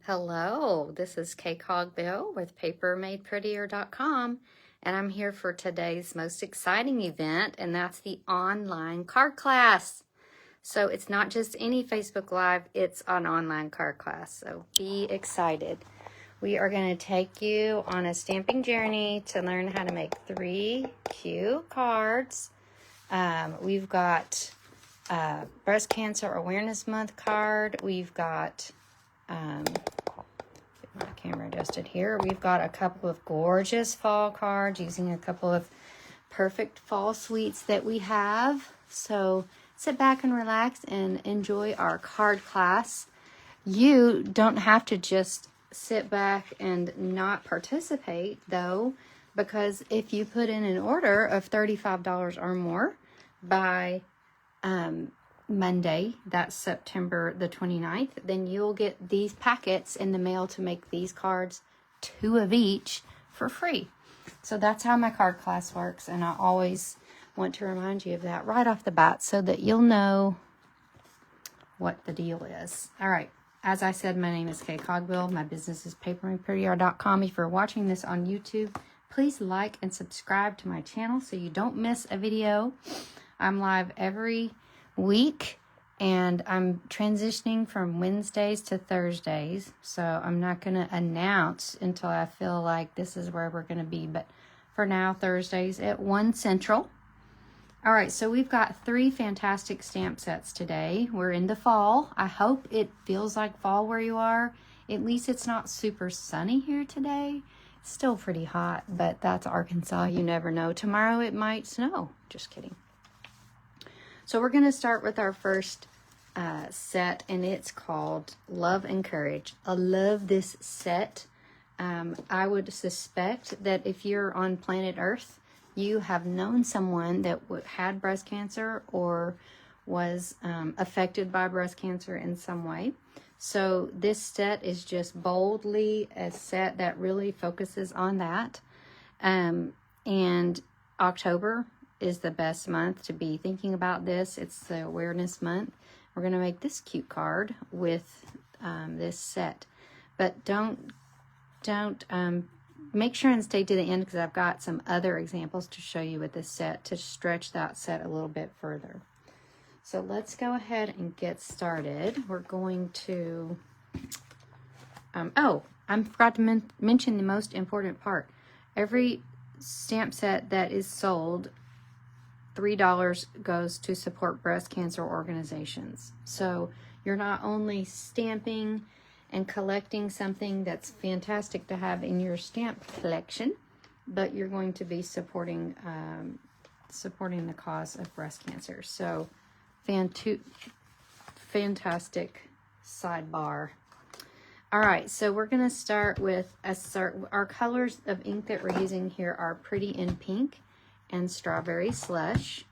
Hello, this is Kay Bill with papermadeprettier.com, and I'm here for today's most exciting event, and that's the online card class. So it's not just any Facebook Live, it's an online card class, so be excited. We are going to take you on a stamping journey to learn how to make 3 cute cards. We've got Breast Cancer Awareness Month card. We've got my camera adjusted here. We've got a couple of gorgeous fall cards using a couple of perfect fall suites that we have. So sit back and relax and enjoy our card class. You don't have to just sit back and not participate though, because if you put in an order of $35 or more by Monday, that's September the 29th, then you'll get these packets in the mail to make these cards, 2 of each, for free. So that's how my card class works, and I always want to remind you of that right off the bat so that you'll know what the deal is. All right, as I said, my name is Kay Cogbill. My business is papermadeprettier.com. If you're watching this on YouTube, please like and subscribe to my channel so you don't miss a video. I'm live every week, and I'm transitioning from Wednesdays to Thursdays, so I'm not going to announce until I feel like this is where we're going to be, but for now, Thursdays at 1 Central. All right, so we've got 3 fantastic stamp sets today. We're in the fall. I hope it feels like fall where you are. At least it's not super sunny here today. It's still pretty hot, but that's Arkansas. You never know. Tomorrow it might snow. Just kidding. So we're going to start with our first set, and it's called Love and Courage. I love this set. I would suspect that if you're on planet Earth, you have known someone that had breast cancer or was affected by breast cancer in some way. So this set is just boldly a set that really focuses on that. And October is the best month to be thinking about this. It's the awareness month. We're going to make this cute card with this set, but don't make sure and stay to the end, because I've got some other examples to show you with this set to stretch that set a little bit further. So let's go ahead and get started. We're going to I forgot to mention the most important part. Every stamp set that is sold, $3 goes to support breast cancer organizations. So you're not only stamping and collecting something that's fantastic to have in your stamp collection, but you're going to be supporting the cause of breast cancer. So fantastic sidebar. All right, so we're going to start with our colors of ink that we're using here are Pretty in Pink and Strawberry Slush.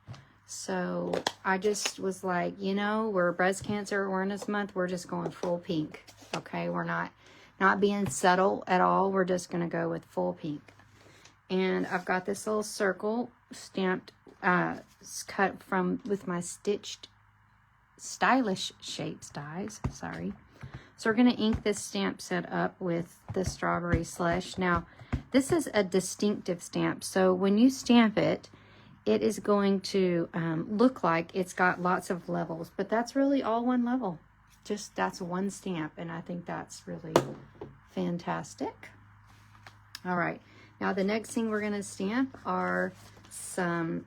So I just was like, we're Breast Cancer Awareness Month. We're just going full pink. Okay, we're not being subtle at all. We're just going to go with full pink. And I've got this little circle stamped, cut with my stitched stylish shapes dies. Sorry. So we're going to ink this stamp set up with the Strawberry Slush. Now, this is a distinctive stamp, so when you stamp it, it is going to look like it's got lots of levels, but that's really all one level. Just that's one stamp, and I think that's really fantastic. All right, now the next thing we're going to stamp are some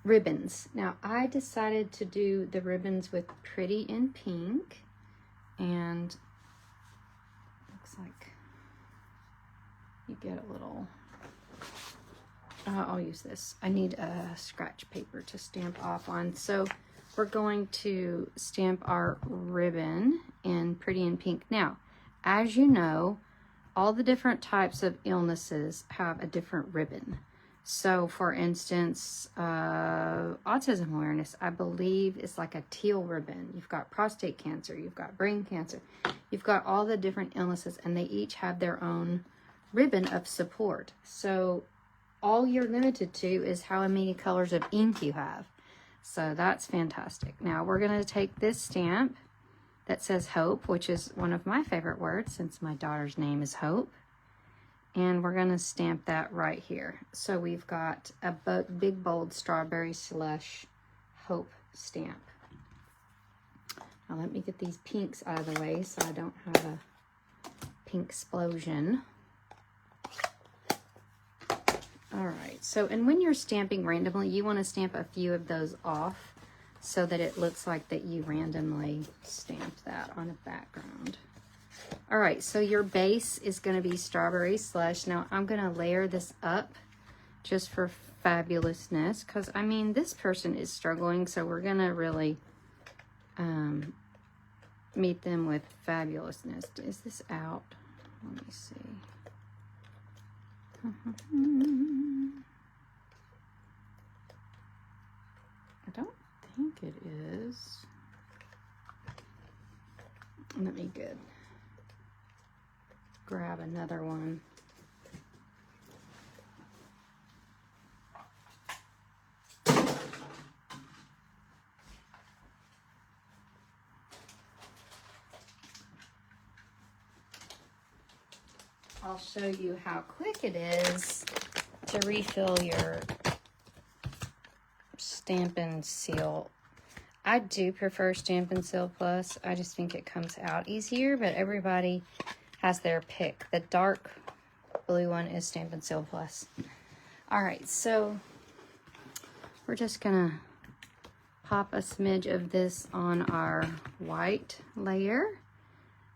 ribbons. Now, I decided to do the ribbons with Pretty in Pink, and looks like you get a little, I'll use this. I need a scratch paper to stamp off on. So we're going to stamp our ribbon in Pretty in Pink. Now, as you know, all the different types of illnesses have a different ribbon. So for instance, autism awareness, I believe, is like a teal ribbon. You've got prostate cancer, you've got brain cancer, you've got all the different illnesses, and they each have their own ribbon of support. So all you're limited to is how many colors of ink you have. So that's fantastic. Now we're going to take this stamp that says hope, which is one of my favorite words since my daughter's name is Hope. And we're going to stamp that right here. So we've got a big bold strawberry slush Hope stamp. Now let me get these pinks out of the way so I don't have a pink explosion. All right, so, and when you're stamping randomly, you want to stamp a few of those off so that it looks like that you randomly stamped that on a background. All right, so your base is going to be strawberry slush. Now I'm going to layer this up just for fabulousness, because I mean, this person is struggling, so we're going to really meet them with fabulousness. Is this out? Let me see. I don't think it is. Let me grab another one. I'll show you how quick it is to refill your Stampin' Seal. I do prefer Stampin' Seal Plus. I just think it comes out easier, but everybody has their pick. The dark blue one is Stampin' Seal Plus. All right, so we're just gonna pop a smidge of this on our white layer.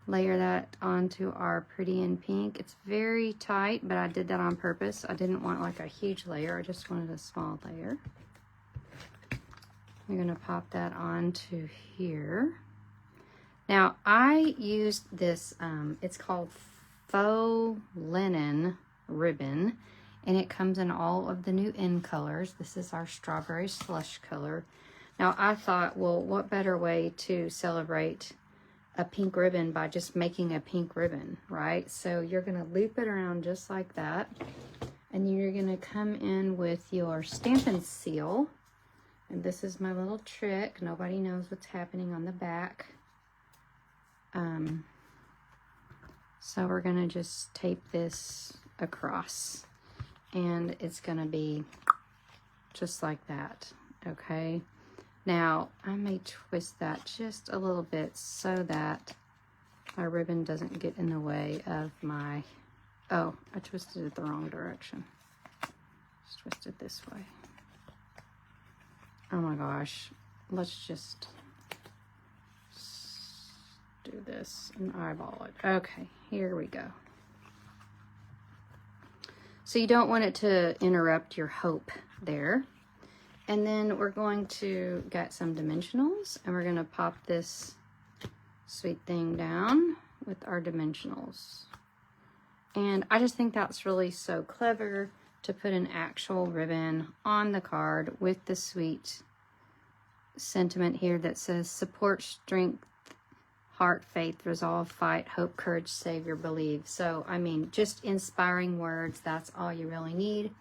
Layer that onto our pretty in pink. It's very tight, but I did that on purpose. I didn't want like a huge layer. I just wanted a small layer. We're gonna pop that onto here. Now I used this, it's called faux linen ribbon, and it comes in all of the new in colors. This is our strawberry slush color. Now I thought, well, what better way to celebrate a pink ribbon by just making a pink ribbon, right? So you're gonna loop it around just like that, and you're gonna come in with your Stampin' Seal, and this is my little trick. Nobody knows what's happening on the back. So we're gonna just tape this across, and it's gonna be just like that, okay? Now, I may twist that just a little bit so that my ribbon doesn't get in the way of my, oh, I twisted it the wrong direction. Let's twist it this way. Oh my gosh, let's just do this and eyeball it. Okay, here we go. So you don't want it to interrupt your hope there. And then we're going to get some dimensionals, and we're going to pop this sweet thing down with our dimensionals. And I just think that's really so clever to put an actual ribbon on the card with the sweet sentiment here that says support, strength, heart, faith, resolve, fight, hope, courage, savior, believe. So, I mean, just inspiring words. That's all you really need.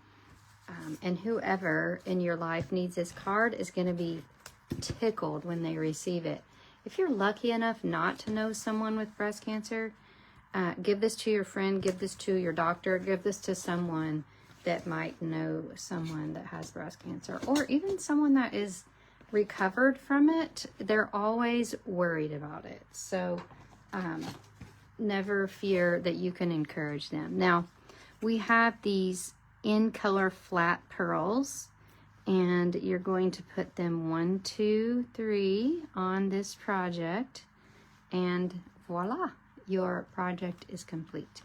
And whoever in your life needs this card is going to be tickled when they receive it. If you're lucky enough not to know someone with breast cancer, give this to your friend, give this to your doctor, give this to someone that might know someone that has breast cancer, or even someone that is recovered from it. They're always worried about it. So never fear that you can encourage them. Now, we have these in color flat pearls, and you're going to put them 1, 2, 3 on this project, and voila, your project is complete.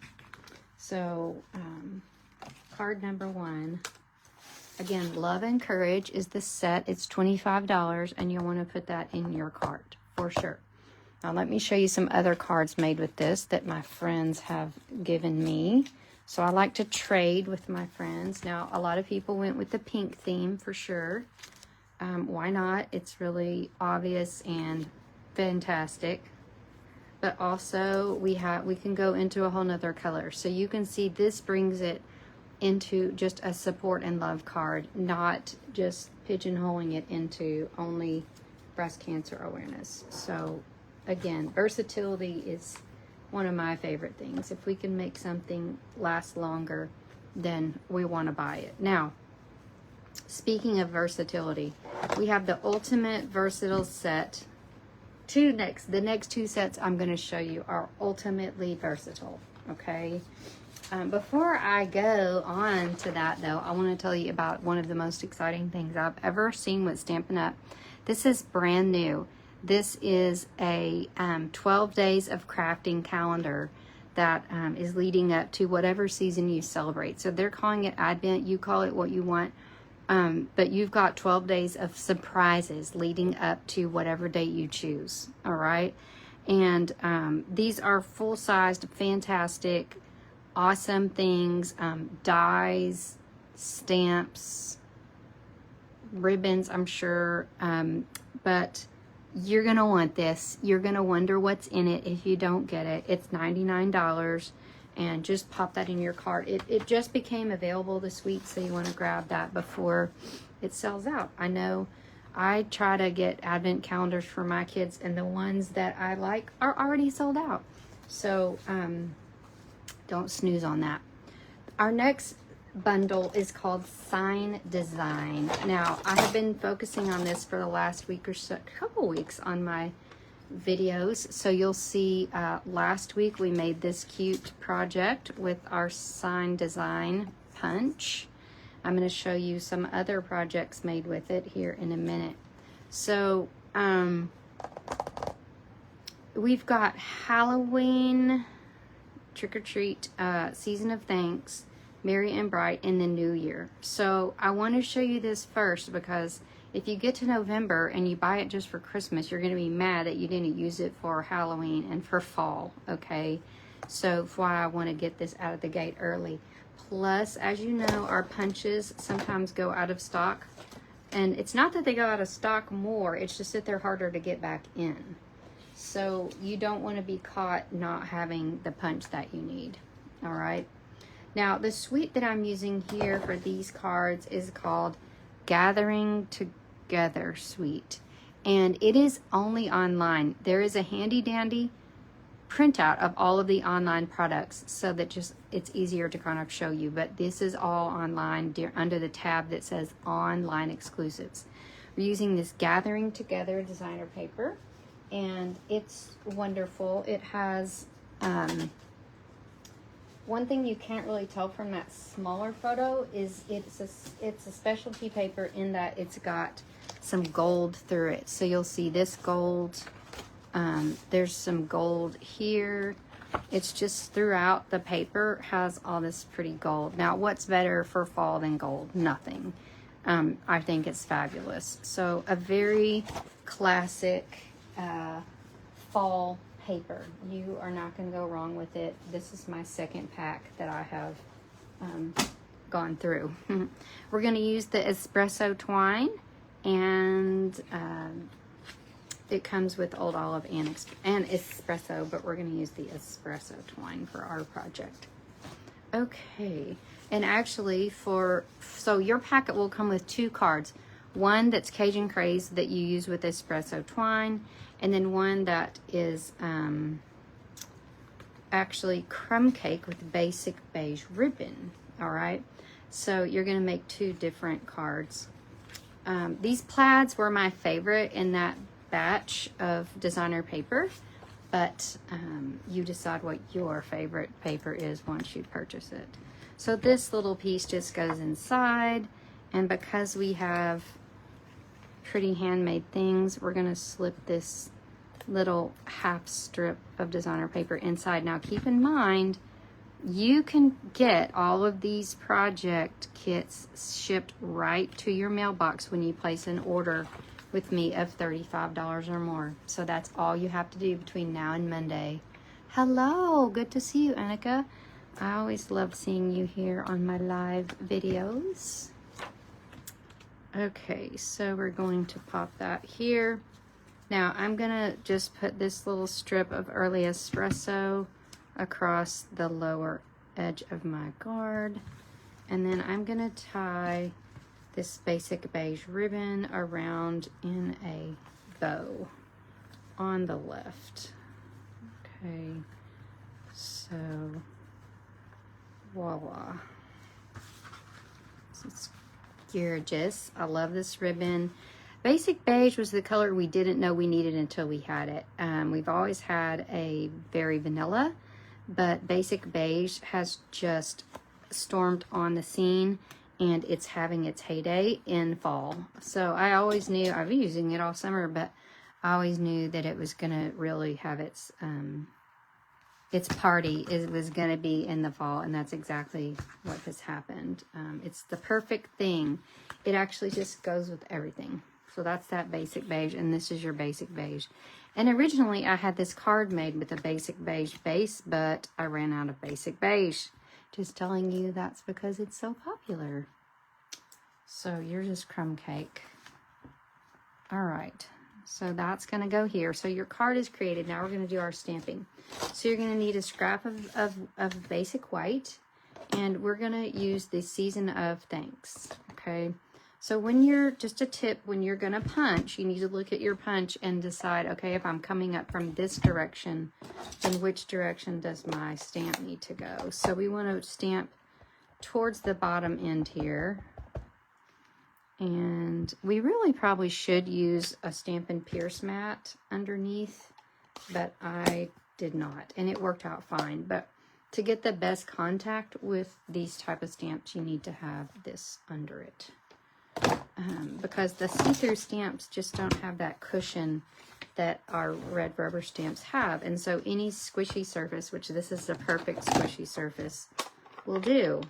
So card number 1, again, Love and Courage is the set. It's $25, and you'll want to put that in your cart for sure. Now let me show you some other cards made with this that my friends have given me. So I like to trade with my friends. Now, a lot of people went with the pink theme for sure. Why not? It's really obvious and fantastic. But also, we can go into a whole nother color. So you can see this brings it into just a support and love card, not just pigeonholing it into only breast cancer awareness. So again, versatility is one of my favorite things. If we can make something last longer, then we want to buy it. Now, speaking of versatility, we have the Ultimate Versatile Set. The next two sets I'm going to show you are ultimately versatile, okay? Before I go on to that, though, I want to tell you about one of the most exciting things I've ever seen with Stampin' Up. This is brand new. This is a 12 days of crafting calendar that is leading up to whatever season you celebrate. So they're calling it Advent. You call it what you want. But you've got 12 days of surprises leading up to whatever date you choose. All right. And these are full-sized, fantastic, awesome things. Dies, stamps, ribbons, I'm sure. But you're going to want this. You're going to wonder what's in it if you don't get it. It's $99. And just pop that in your cart. It just became available this week, so you want to grab that before it sells out. I know I try to get advent calendars for my kids, and the ones that I like are already sold out. So don't snooze on that. Our next bundle is called Sign Design. Now, I have been focusing on this for the last week or so, couple weeks on my videos. So you'll see last week we made this cute project with our Sign Design punch. I'm going to show you some other projects made with it here in a minute. So we've got Halloween, Trick or Treat, Season of Thanks, Merry and Bright, and the New Year. So I want to show you this first because if you get to November and you buy it just for Christmas, you're going to be mad that you didn't use it for Halloween and for fall, okay? So that's why I want to get this out of the gate early. Plus, as you know, our punches sometimes go out of stock. And it's not that they go out of stock more, it's just that they're harder to get back in. So you don't want to be caught not having the punch that you need, all right? Now, the suite that I'm using here for these cards is called Gathering Together Suite, and it is only online. There is a handy dandy printout of all of the online products so that just it's easier to kind of show you, but this is all online under the tab that says online exclusives. We're using this Gathering Together designer paper, and it's wonderful. It has one thing you can't really tell from that smaller photo is it's a specialty paper in that it's got some gold through it. So you'll see this gold. There's some gold here. It's just throughout the paper has all this pretty gold. Now, what's better for fall than gold? Nothing. I think it's fabulous. So a very classic fall paper. You are not going to go wrong with it. This is my second pack that I have gone through. We're going to use the espresso twine, and it comes with old olive and espresso, but we're going to use the espresso twine for our project. Okay, and actually so your packet will come with two cards. One that's Cajun Craze that you use with espresso twine, and then one that is actually crumb cake with basic beige ribbon. All right, so you're going to make two different cards. These plaids were my favorite in that batch of designer paper, but you decide what your favorite paper is once you purchase it. So this little piece just goes inside, and because we have pretty handmade things, we're going to slip this little half strip of designer paper inside. Now keep in mind, you can get all of these project kits shipped right to your mailbox when you place an order with me of $35 or more. So that's all you have to do between now and Monday. Hello, good to see you, Annika. I always love seeing you here on my live videos. Okay, so we're going to pop that here. Now I'm gonna just put this little strip of early espresso across the lower edge of my card, and then I'm gonna tie this basic beige ribbon around in a bow. on the left. Okay, so voila. It's gorgeous. I love this ribbon. Basic beige was the color we didn't know we needed until we had it. We've always had a very vanilla, but basic beige has just stormed on the scene, and it's having its heyday in fall. So I always knew, I've been using it all summer, but I always knew that it was gonna really have its party. It was gonna be in the fall, and that's exactly what has happened. It's the perfect thing. It actually just goes with everything. So that's that basic beige, and this is your basic beige. And originally I had this card made with a basic beige base, but I ran out of basic beige. Just telling you that's because it's so popular. So yours is crumb cake. All right, so that's gonna go here. So your card is created. Now we're gonna do our stamping. So you're gonna need a scrap of basic white, and we're gonna use the Season of Thanks, okay? So when you're, just a tip, when you're gonna punch, you need to look at your punch and decide, okay, if I'm coming up from this direction, then which direction does my stamp need to go? So we wanna stamp towards the bottom end here. And we really probably should use a Stampin' Pierce mat underneath, but I did not, and it worked out fine. But to get the best contact with these type of stamps, you need to have this under it. Because the see-through stamps just don't have that cushion that our red rubber stamps have. And so any squishy surface, which this is the perfect squishy surface, will do.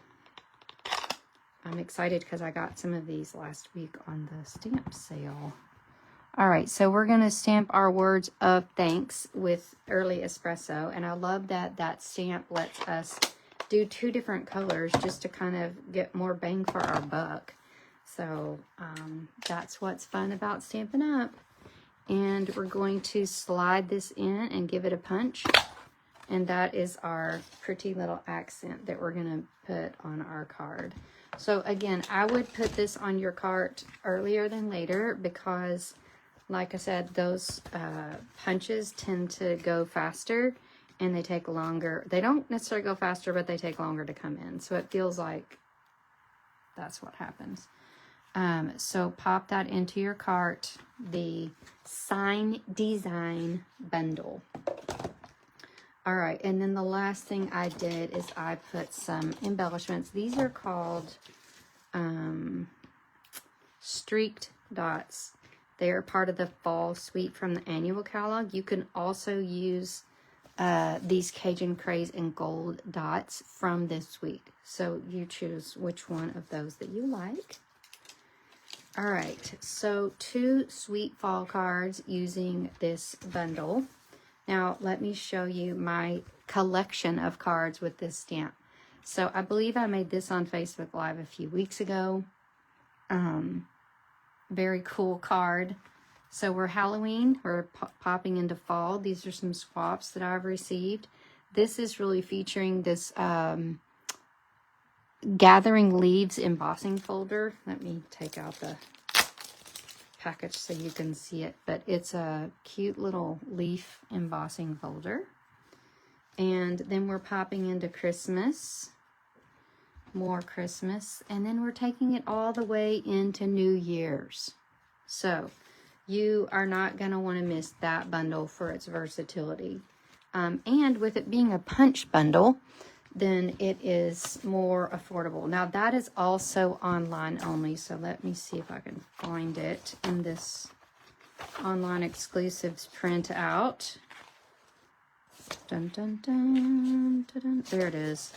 I'm excited because I got some of these last week on the stamp sale. All right, so we're going to stamp our words of thanks with Early Espresso. And I love that that stamp lets us do 2 different colors just to kind of get more bang for our buck. So that's what's fun about Stampin' Up. And we're going to slide this in and give it a punch. And that is our pretty little accent that we're going to put on our card. So again, I would put this on your cart earlier than later because, like I said, those punches tend to go faster and they take longer. They don't necessarily go faster, but they take longer to come in. So it feels like that's what happens. So pop that into your cart, the Sign Design Bundle. All right, and then the last thing I did is I put some embellishments. These are called streaked dots. They are part of the fall suite from the annual catalog. You can also use these Cajun Craze and gold dots from this suite. So you choose which one of those that you like. All right, so 2 sweet fall cards using this bundle. Now, let me show you my collection of cards with this stamp. So, I believe I made this on Facebook Live a few weeks ago. Very cool card. So, we're Halloween. We're popping into fall. These are some swaps that I've received. This is really featuring this Gathering Leaves embossing folder. Let me take out the package so you can see it, but it's a cute little leaf embossing folder. And then we're popping into Christmas, more Christmas, and then we're taking it all the way into New Year's. So you are not going to want to miss that bundle for its versatility. And with it being a punch bundle, then it is more affordable. Now that is also online only, so let me see if I can find it in this online exclusives printout. Dun, dun, dun, dun, dun. There it is.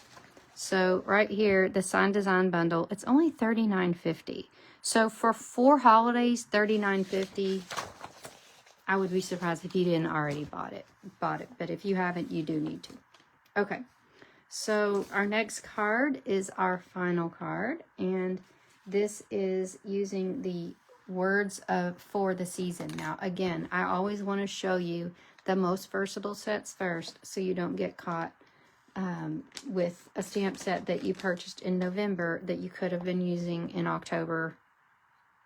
So right here, the Sign Design Bundle, it's only $39.50. So for 4 holidays, $39.50. I would be surprised if you didn't already bought it. But if you haven't, you do need to. Okay. So our next card is our final card, and this is using the words for the season. Now, again, I always want to show you the most versatile sets first, so you don't get caught with a stamp set that you purchased in November that you could have been using in October,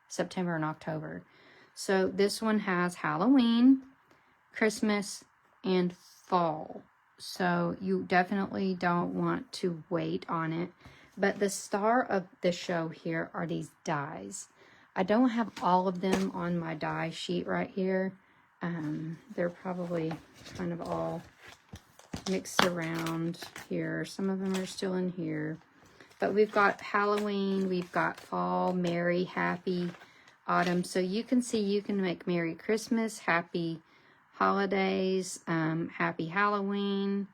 September and October. So this one has Halloween, Christmas, and fall. So you definitely don't want to wait on it. But the star of the show here are these dies. I don't have all of them on my die sheet right here. They're probably kind of all mixed around here. Some of them are still in here. But we've got Halloween, we've got fall, merry, happy, autumn. So you can see you can make Merry Christmas, Happy Holidays, Happy Halloween,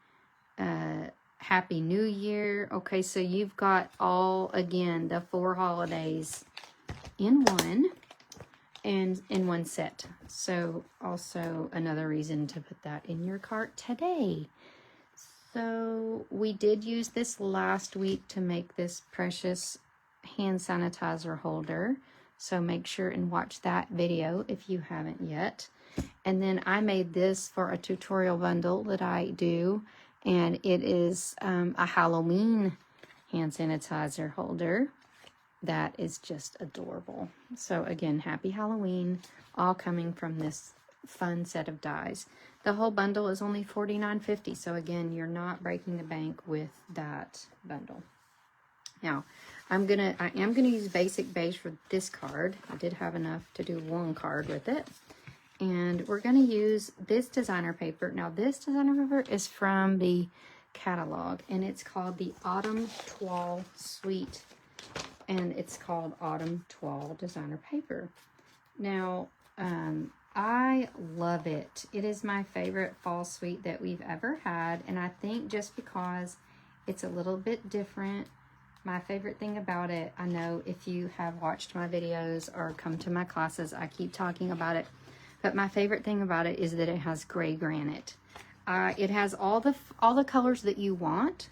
Happy New Year. Okay, so you've got all, again, the 4 holidays in one and in one set. So also another reason to put that in your cart today. So we did use this last week to make this precious hand sanitizer holder. So make sure and watch that video if you haven't yet. And then I made this for a tutorial bundle that I do. And it is a Halloween hand sanitizer holder that is just adorable. So again, happy Halloween, all coming from this fun set of dies. The whole bundle is only $49.50. So again, you're not breaking the bank with that bundle. Now, I am gonna use basic beige for this card. I did have enough to do one card with it. And we're gonna use this designer paper. Now, this designer paper is from the catalog, and it's called the Autumn Toile Suite. And it's called Autumn Toile Designer Paper. Now, I love it. It is my favorite fall suite that we've ever had. And I think just because it's a little bit different, my favorite thing about it, I know if you have watched my videos or come to my classes, I keep talking about it. But my favorite thing about it is that it has gray granite. It has all the colors that you want,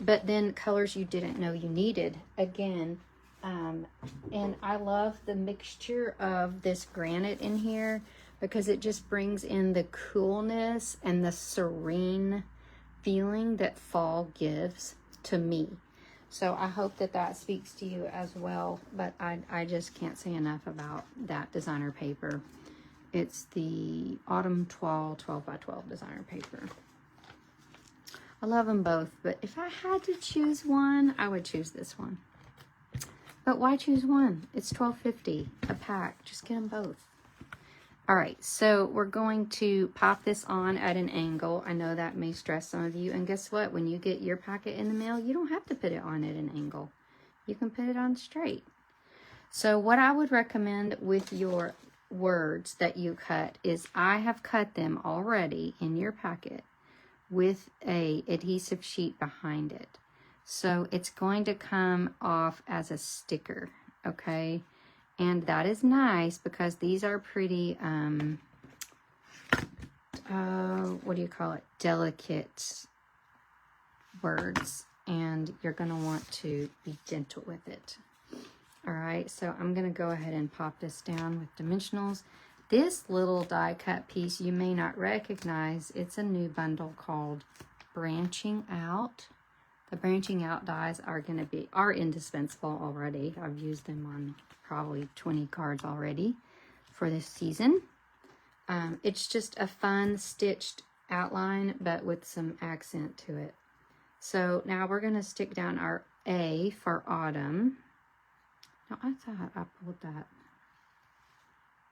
but then colors you didn't know you needed. Again, and I love the mixture of this granite in here because it just brings in the coolness and the serene feeling that fall gives to me. So I hope that that speaks to you as well, but I just can't say enough about that designer paper. It's the Autumn Toile 12x12 designer paper. I love them both, but if I had to choose one, I would choose this one. But why choose one? It's $12.50 a pack. Just get them both. All right, so we're going to pop this on at an angle. I know that may stress some of you. And guess what? When you get your packet in the mail, you don't have to put it on at an angle. You can put it on straight. So what I would recommend with your words that you cut is I have cut them already in your packet with a adhesive sheet behind it. So it's going to come off as a sticker, okay? And that is nice because these are pretty, what do you call it? Delicate words. And you're going to want to be gentle with it. All right, so I'm going to go ahead and pop this down with dimensionals. This little die cut piece you may not recognize. It's a new bundle called Branching Out. The branching out dies are indispensable already. I've used them on probably 20 cards already for this season. It's just a fun stitched outline, but with some accent to it. So now we're going to stick down our A for autumn. Now I thought I pulled that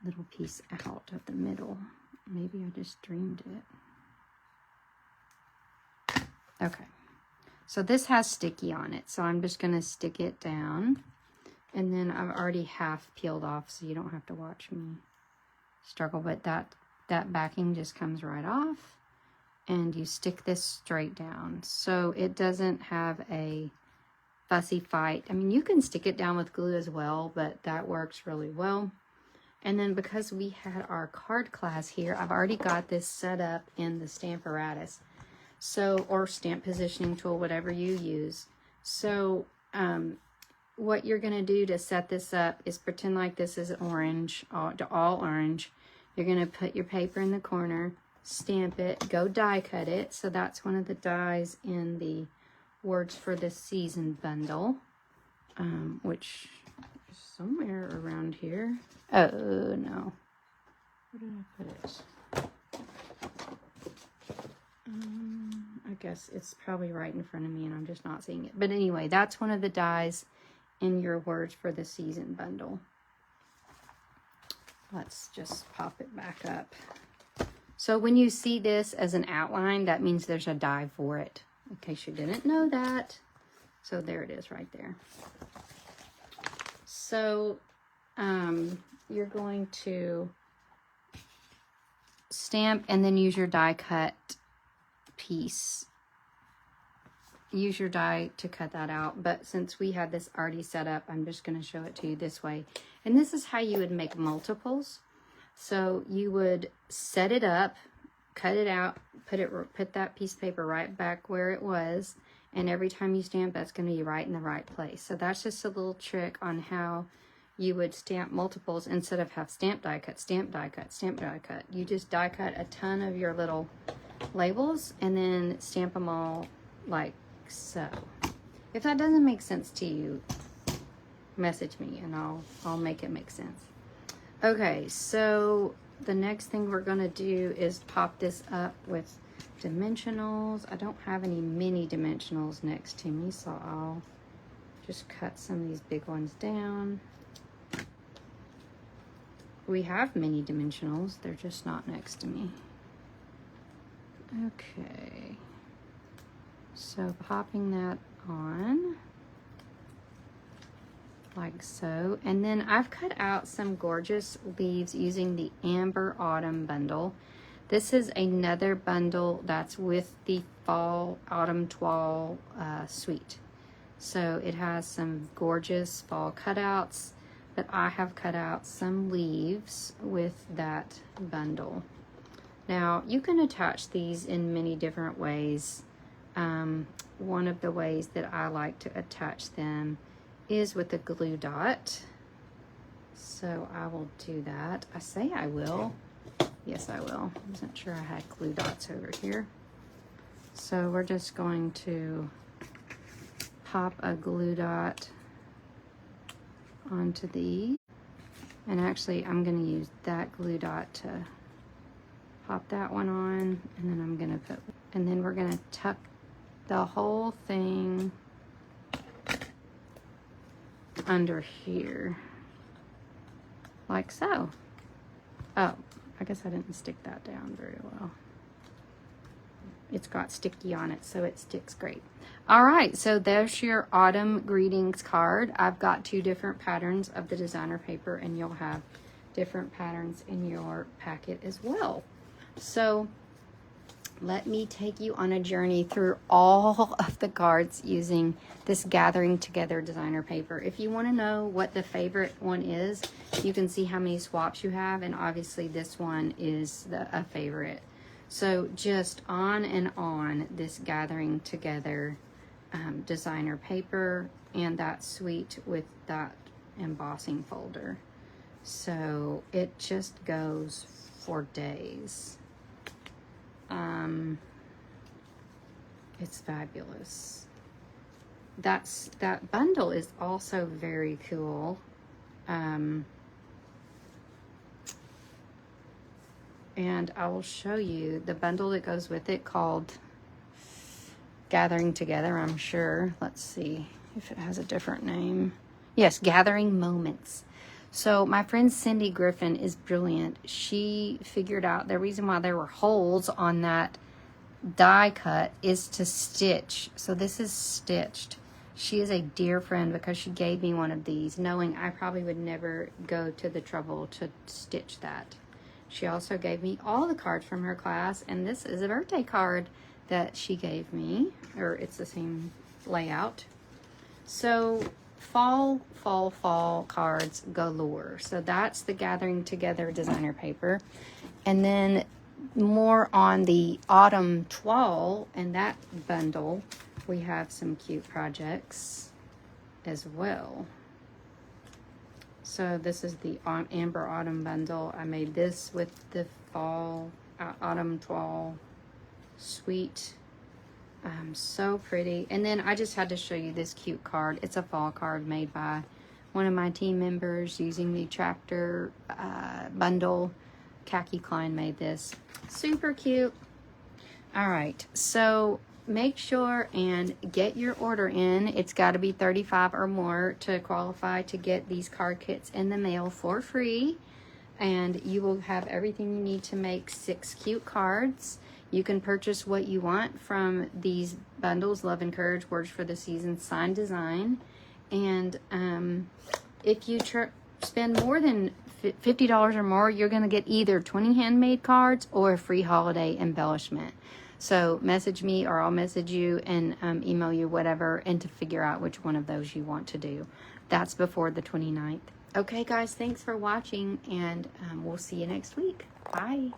little piece out of the middle. Maybe I just dreamed it. Okay. So this has sticky on it, so I'm just going to stick it down. And then I've already half peeled off, so you don't have to watch me struggle. But that backing just comes right off. And you stick this straight down. So it doesn't have a fussy fight. I mean, you can stick it down with glue as well, but that works really well. And then because we had our card class here, I've already got this set up in the Stamparatus. So, or stamp positioning tool, whatever you use. So, what you're going to do to set this up is pretend like this is orange, all orange. You're going to put your paper in the corner, stamp it, go die cut it. So that's one of the dies in the Words for the Season bundle, which is somewhere around here. Oh, no. Where did I put it? I guess it's probably right in front of me and I'm just not seeing it. But anyway, that's one of the dies in your Words for the Season bundle. Let's just pop it back up. So when you see this as an outline, that means there's a die for it, in case you didn't know that. So there it is right there. So you're going to stamp and then use your die cut piece. Use your die to cut that out, but since we had this already set up, I'm just going to show it to you this way. And this is how you would make multiples. So you would set it up, cut it out, put that piece of paper right back where it was, and every time you stamp, that's going to be right in the right place. So that's just a little trick on how you would stamp multiples instead of have stamp die cut, stamp die cut, stamp die cut. You just die cut a ton of your little labels and then stamp them all like so. If that doesn't make sense to you, message me and I'll make it make sense. Okay, so the next thing we're gonna do is pop this up with dimensionals. I don't have any mini dimensionals next to me, so I'll just cut some of these big ones down. We have mini dimensionals, they're just not next to me. Okay, so popping that on like so, and then I've cut out some gorgeous leaves using the Amber Autumn bundle. This is another bundle that's with the Fall Autumn Toile suite. So it has some gorgeous fall cutouts, but I have cut out some leaves with that bundle. Now you can attach these in many different ways. One of the ways that I like to attach them is with a glue dot. So I will do that. I say I will. Yes, I will. I wasn't sure I had glue dots over here. So we're just going to pop a glue dot onto these. And actually, I'm going to use that glue dot to pop that one on. And then I'm going to put, and then we're going to tuck the whole thing under here, like so. Oh, I guess I didn't stick that down very well. It's got sticky on it, so it sticks great. All right, so there's your autumn greetings card. I've got 2 different patterns of the designer paper, and you'll have different patterns in your packet as well. So let me take you on a journey through all of the cards using this Gathering Together designer paper. If you want to know what the favorite one is, you can see how many swaps you have, and obviously this one is a favorite. So just on and on this Gathering Together designer paper and that suite with that embossing folder. So it just goes for days. It's fabulous. That bundle is also very cool. And I will show you the bundle that goes with it, called Gathering Together, I'm sure. Let's see if it has a different name. Yes, Gathering Moments. So my friend Cindy Griffin is brilliant. She figured out the reason why there were holes on that die cut is to stitch. So this is stitched. She is a dear friend because she gave me one of these, knowing I probably would never go to the trouble to stitch that. She also gave me all the cards from her class, and this is a birthday card that she gave me, or it's the same layout. So fall cards galore. So that's the Gathering Together designer paper. And then more on the autumn toile and that bundle, we have some cute projects as well. So this is the Amber Autumn bundle. I made this with the fall autumn toile suite. So pretty. And then I just had to show you this cute card. It's a fall card made by one of my team members using the tractor bundle. Khaki Klein made this. Super cute. All right, so make sure and get your order in. It's got to be 35 or more to qualify to get these card kits in the mail for free. And you will have everything you need to make 6 cute cards. You can purchase what you want from these bundles: Love and Courage, Words for the Season, Signed Design. And if you spend more than $50 or more, you're going to get either 20 handmade cards or a free holiday embellishment. So message me, or I'll message you and email you, whatever, and to figure out which one of those you want to do. That's before the 29th. Okay, guys, thanks for watching, and we'll see you next week. Bye.